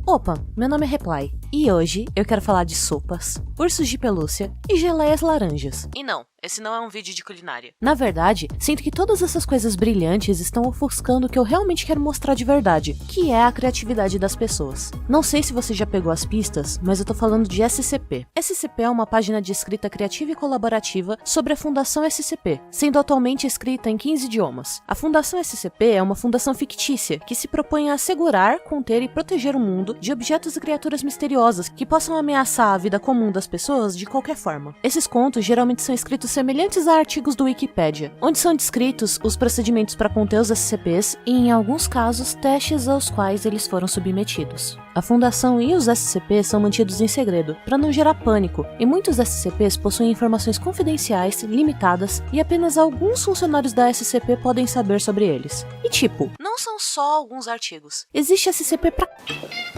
Opa, meu nome é Reply, e hoje eu quero falar de sopas, ursos de pelúcia e geleias laranjas. E não, esse não é um vídeo de culinária. Na verdade, sinto que todas essas coisas brilhantes estão ofuscando o que eu realmente quero mostrar de verdade, que é a criatividade das pessoas. Não sei se você já pegou as pistas, mas eu tô falando de SCP. SCP é uma página de escrita criativa e colaborativa sobre a Fundação SCP, sendo atualmente escrita em 15 idiomas. A Fundação SCP é uma fundação fictícia que se propõe a assegurar, conter e proteger o mundo de objetos e criaturas misteriosas que possam ameaçar a vida comum das pessoas de qualquer forma. Esses contos geralmente são escritos semelhantes a artigos do Wikipedia, onde são descritos os procedimentos para conter os SCPs e, em alguns casos, testes aos quais eles foram submetidos. A fundação e os SCPs são mantidos em segredo, para não gerar pânico, e muitos SCPs possuem informações confidenciais, limitadas, e apenas alguns funcionários da SCP podem saber sobre eles. E tipo, não são só alguns artigos. Existe SCP pra...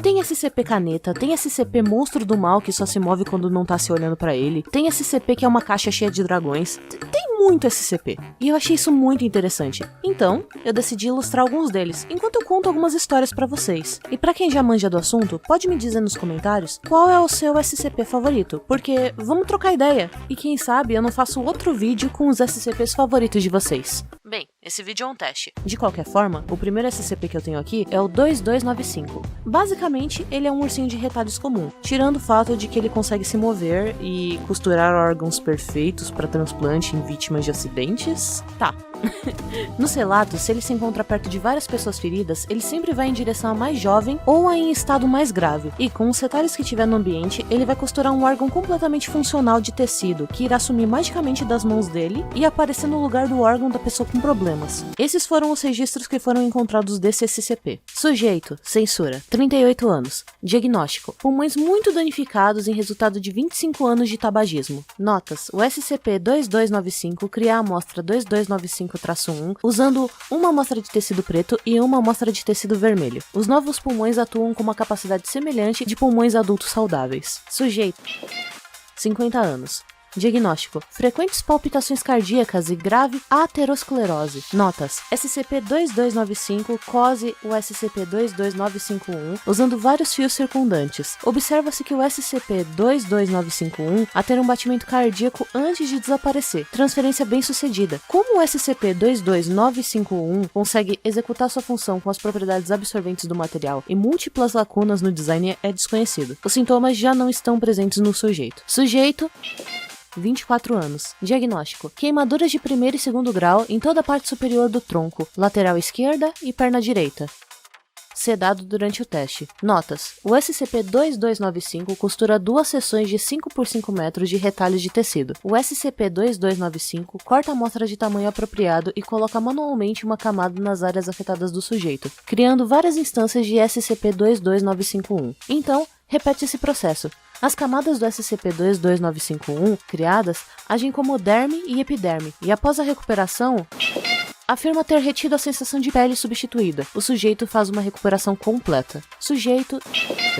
Tem SCP caneta, tem SCP monstro do mal que só se move quando não tá se olhando pra ele, tem SCP que é uma caixa cheia de dragões, tem muito SCP. E eu achei isso muito interessante. Então, eu decidi ilustrar alguns deles, enquanto eu conto algumas histórias pra vocês. E pra quem já manja do assunto, pode me dizer nos comentários qual é o seu SCP favorito, porque vamos trocar ideia. E quem sabe eu não faço outro vídeo com os SCPs favoritos de vocês. Bem, esse vídeo é um teste. De qualquer forma, o primeiro SCP que eu tenho aqui é o 2295. Basicamente, ele é um ursinho de retalhos comum, tirando o fato de que ele consegue se mover e costurar órgãos perfeitos para transplante em vítimas de acidentes. Tá. Nos relatos, se ele se encontra perto de várias pessoas feridas, ele sempre vai em direção à mais jovem ou a em estado mais grave, e com os retalhos que tiver no ambiente, ele vai costurar um órgão completamente funcional de tecido, que irá sumir magicamente das mãos dele e aparecer no lugar do órgão da pessoa com problemas. Esses foram os registros que foram encontrados desse SCP. Sujeito, censura, 38 anos. Diagnóstico, pulmões muito danificados em resultado de 25 anos de tabagismo. Notas, o SCP-2295 cria a amostra 2295-1 usando uma amostra de tecido preto e uma amostra de tecido vermelho. Os novos pulmões atuam com uma capacidade semelhante de pulmões adultos saudáveis. Sujeito, 50 anos. Diagnóstico, frequentes palpitações cardíacas e grave aterosclerose. Notas, SCP-2295 cose o SCP-22951 usando vários fios circundantes. Observa-se que o SCP-22951 a ter um batimento cardíaco antes de desaparecer. Transferência bem sucedida. Como o SCP-22951 consegue executar sua função com as propriedades absorventes do material e múltiplas lacunas no design é desconhecido. Os sintomas já não estão presentes no sujeito. Sujeito, 24 anos. Diagnóstico, queimaduras de primeiro e segundo grau em toda a parte superior do tronco, lateral esquerda e perna direita. Sedado durante o teste. Notas, o SCP-2295 costura duas seções de 5 por 5 metros de retalhos de tecido. O SCP-2295 corta a amostra de tamanho apropriado e coloca manualmente uma camada nas áreas afetadas do sujeito, criando várias instâncias de SCP-22951. Então, repete esse processo. As camadas do SCP-22951 criadas agem como derme e epiderme, e após a recuperação, afirma ter retido a sensação de pele substituída. O sujeito faz uma recuperação completa. Sujeito,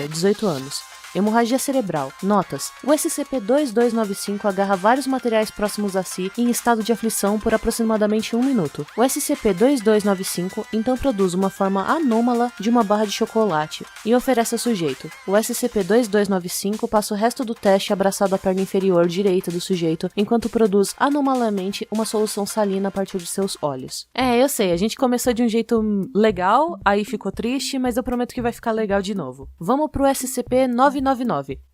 18 anos. Hemorragia cerebral. Notas. O SCP-2295 agarra vários materiais próximos a si em estado de aflição por aproximadamente 1 minuto. O SCP-2295 então produz uma forma anômala de uma barra de chocolate e oferece ao sujeito. O SCP-2295 passa o resto do teste abraçado à perna inferior direita do sujeito, enquanto produz anomalamente uma solução salina a partir de seus olhos. Eu sei, a gente começou de um jeito legal, aí ficou triste, mas eu prometo que vai ficar legal de novo. Vamos pro SCP-999.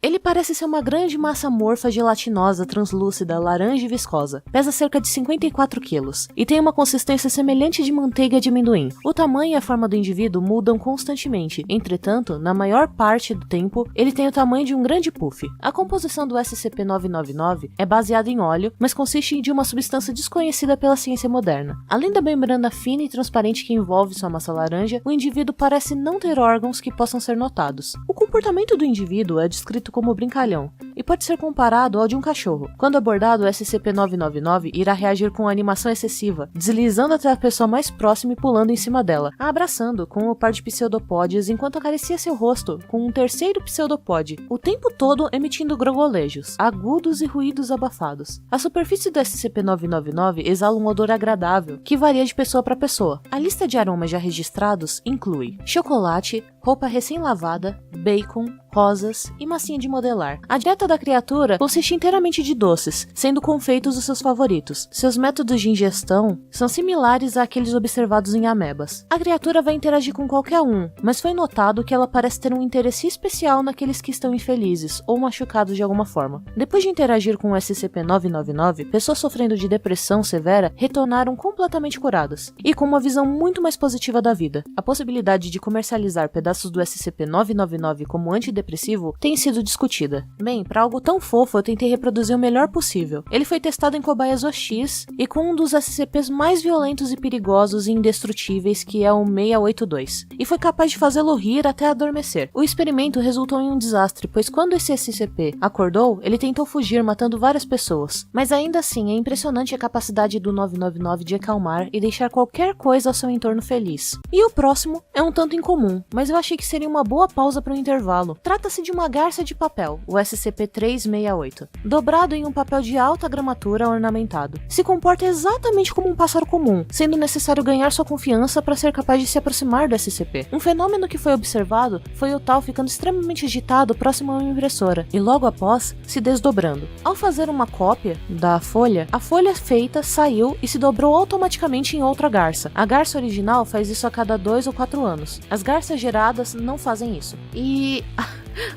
Ele parece ser uma grande massa amorfa gelatinosa, translúcida, laranja e viscosa. Pesa cerca de 54 quilos e tem uma consistência semelhante de manteiga de amendoim. O tamanho e a forma do indivíduo mudam constantemente, entretanto, na maior parte do tempo, ele tem o tamanho de um grande puff. A composição do SCP-999 é baseada em óleo, mas consiste de uma substância desconhecida pela ciência moderna. Além da membrana fina e transparente que envolve sua massa laranja, o indivíduo parece não ter órgãos que possam ser notados. O comportamento do indivíduo é descrito como brincalhão. e pode ser comparado ao de um cachorro. Quando abordado, o SCP-999 irá reagir com animação excessiva, deslizando até a pessoa mais próxima e pulando em cima dela, a abraçando com um par de pseudopódios enquanto acaricia seu rosto com um terceiro pseudopod, o tempo todo emitindo grogolejos, agudos e ruídos abafados. A superfície do SCP-999 exala um odor agradável, que varia de pessoa para pessoa. A lista de aromas já registrados inclui chocolate, roupa recém-lavada, bacon, rosas e massinha de modelar. A dieta da criatura consiste inteiramente de doces, sendo confeitos os seus favoritos. Seus métodos de ingestão são similares àqueles observados em amebas. A criatura vai interagir com qualquer um, mas foi notado que ela parece ter um interesse especial naqueles que estão infelizes ou machucados de alguma forma. Depois de interagir com o SCP-999, pessoas sofrendo de depressão severa retornaram completamente curadas, e com uma visão muito mais positiva da vida. A possibilidade de comercializar pedaços do SCP-999 como antidepressivo tem sido discutida. Bem, para algo tão fofo eu tentei reproduzir o melhor possível. Ele foi testado em cobaias OX e com um dos SCPs mais violentos e perigosos e indestrutíveis, que é o 682, e foi capaz de fazê-lo rir até adormecer. O experimento resultou em um desastre, pois quando esse SCP acordou, ele tentou fugir matando várias pessoas, mas ainda assim é impressionante a capacidade do 999 de acalmar e deixar qualquer coisa ao seu entorno feliz. E o próximo é um tanto incomum, mas eu achei que seria uma boa pausa para o intervalo. Trata-se de uma garça de papel, o SCP-368, dobrado em um papel de alta gramatura ornamentado. Se comporta exatamente como um pássaro comum, sendo necessário ganhar sua confiança para ser capaz de se aproximar do SCP. Um fenômeno que foi observado foi o tal ficando extremamente agitado próximo a uma impressora, e logo após, se desdobrando. Ao fazer uma cópia da folha, a folha feita saiu e se dobrou automaticamente em outra garça. A garça original faz isso a cada 2 ou 4 anos. As garças geradas não fazem isso. E...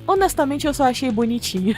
honestamente eu só achei bonitinho.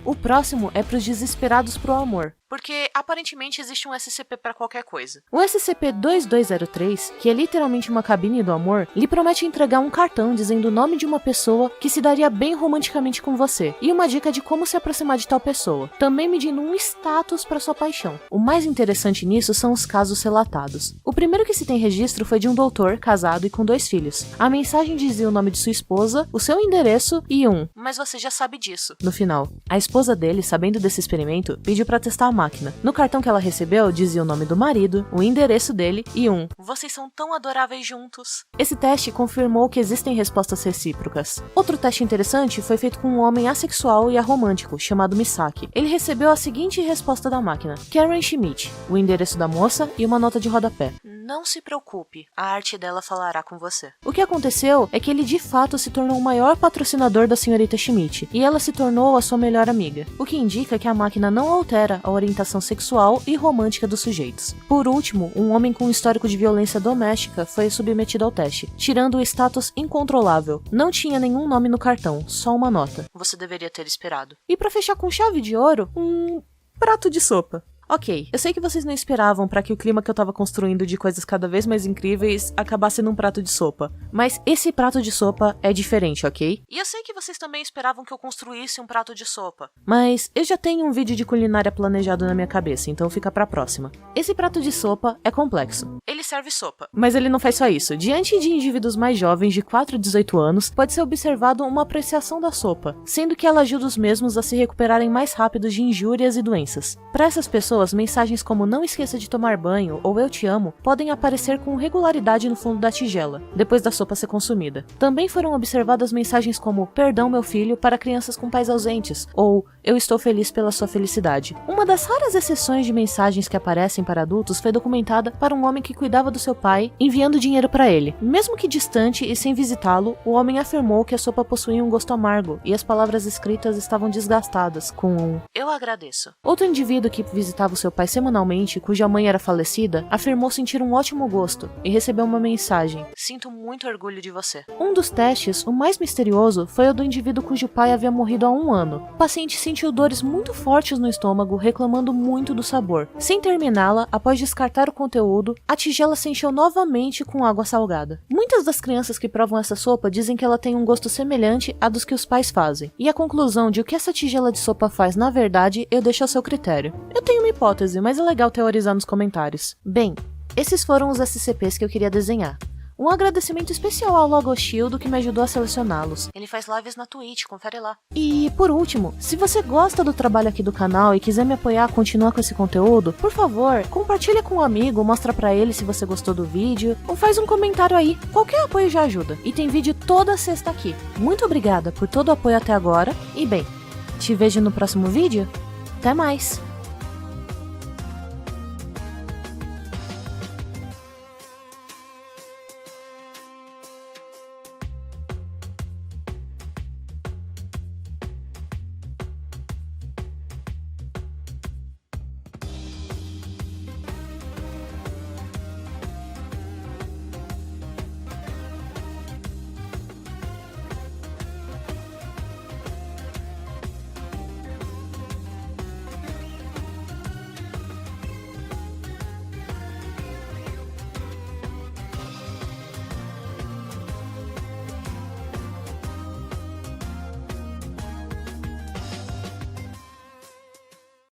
O próximo é pros desesperados pro amor, porque aparentemente existe um SCP para qualquer coisa. O SCP-2203, que é literalmente uma cabine do amor, lhe promete entregar um cartão dizendo o nome de uma pessoa que se daria bem romanticamente com você, e uma dica de como se aproximar de tal pessoa, também medindo um status para sua paixão. O mais interessante nisso são os casos relatados. O primeiro que se tem registro foi de um doutor casado e com 2 filhos. A mensagem dizia o nome de sua esposa, o seu endereço e "mas você já sabe disso" no final. A esposa dele, sabendo desse experimento, pediu para testar a máquina. No cartão que ela recebeu, dizia o nome do marido, o endereço dele e "vocês são tão adoráveis juntos". Esse teste confirmou que existem respostas recíprocas. Outro teste interessante foi feito com um homem assexual e aromântico, chamado Misaki. Ele recebeu a seguinte resposta da máquina: Karen Schmidt, o endereço da moça e uma nota de rodapé: "Não se preocupe, a arte dela falará com você". O que aconteceu é que ele de fato se tornou o maior patrocinador da senhorita Schmidt, e ela se tornou a sua melhor amiga, o que indica que a máquina não altera a orientação sexual e romântica dos sujeitos. Por último, um homem com histórico de violência doméstica foi submetido ao teste, tirando o status incontrolável. Não tinha nenhum nome no cartão, só uma nota: "Você deveria ter esperado". E pra fechar com chave de ouro, um prato de sopa. Ok, eu sei que vocês não esperavam para que o clima que eu tava construindo de coisas cada vez mais incríveis acabasse num prato de sopa, mas esse prato de sopa é diferente, ok? E eu sei que vocês também esperavam que eu construísse um prato de sopa, mas eu já tenho um vídeo de culinária planejado na minha cabeça, então fica pra próxima. Esse prato de sopa é complexo. Ele serve sopa, mas ele não faz só isso. Diante de indivíduos mais jovens de 4 a 18 anos, pode ser observado uma apreciação da sopa, sendo que ela ajuda os mesmos a se recuperarem mais rápido de injúrias e doenças. Para essas pessoas, mensagens como "não esqueça de tomar banho" ou "eu te amo" podem aparecer com regularidade no fundo da tigela, depois da sopa ser consumida. Também foram observadas mensagens como "perdão meu filho" para crianças com pais ausentes, ou "eu estou feliz pela sua felicidade". Uma das raras exceções de mensagens que aparecem para adultos foi documentada para um homem que cuidava do seu pai, enviando dinheiro para ele. Mesmo que distante e sem visitá-lo, o homem afirmou que a sopa possuía um gosto amargo e as palavras escritas estavam desgastadas, com um "eu agradeço". Outro indivíduo que visitava o seu pai semanalmente, cuja mãe era falecida, afirmou sentir um ótimo gosto e recebeu uma mensagem: "Sinto muito orgulho de você". Um dos testes, o mais misterioso, foi o do indivíduo cujo pai havia morrido há 1 ano. O paciente sentiu dores muito fortes no estômago, reclamando muito do sabor. Sem terminá-la, após descartar o conteúdo, a tigela se encheu novamente com água salgada. Muitas das crianças que provam essa sopa dizem que ela tem um gosto semelhante a dos que os pais fazem. E a conclusão de o que essa tigela de sopa faz na verdade, eu deixo ao seu critério. Eu tenho uma hipótese, mas é legal teorizar nos comentários. Bem, esses foram os SCPs que eu queria desenhar. Um agradecimento especial ao Logo Shield que me ajudou a selecioná-los. Ele faz lives na Twitch, confere lá. E, por último, se você gosta do trabalho aqui do canal e quiser me apoiar a continuar com esse conteúdo, por favor, compartilha com um amigo, mostra pra ele se você gostou do vídeo, ou faz um comentário aí. Qualquer apoio já ajuda. E tem vídeo toda sexta aqui. Muito obrigada por todo o apoio até agora, e bem, te vejo no próximo vídeo. Até mais!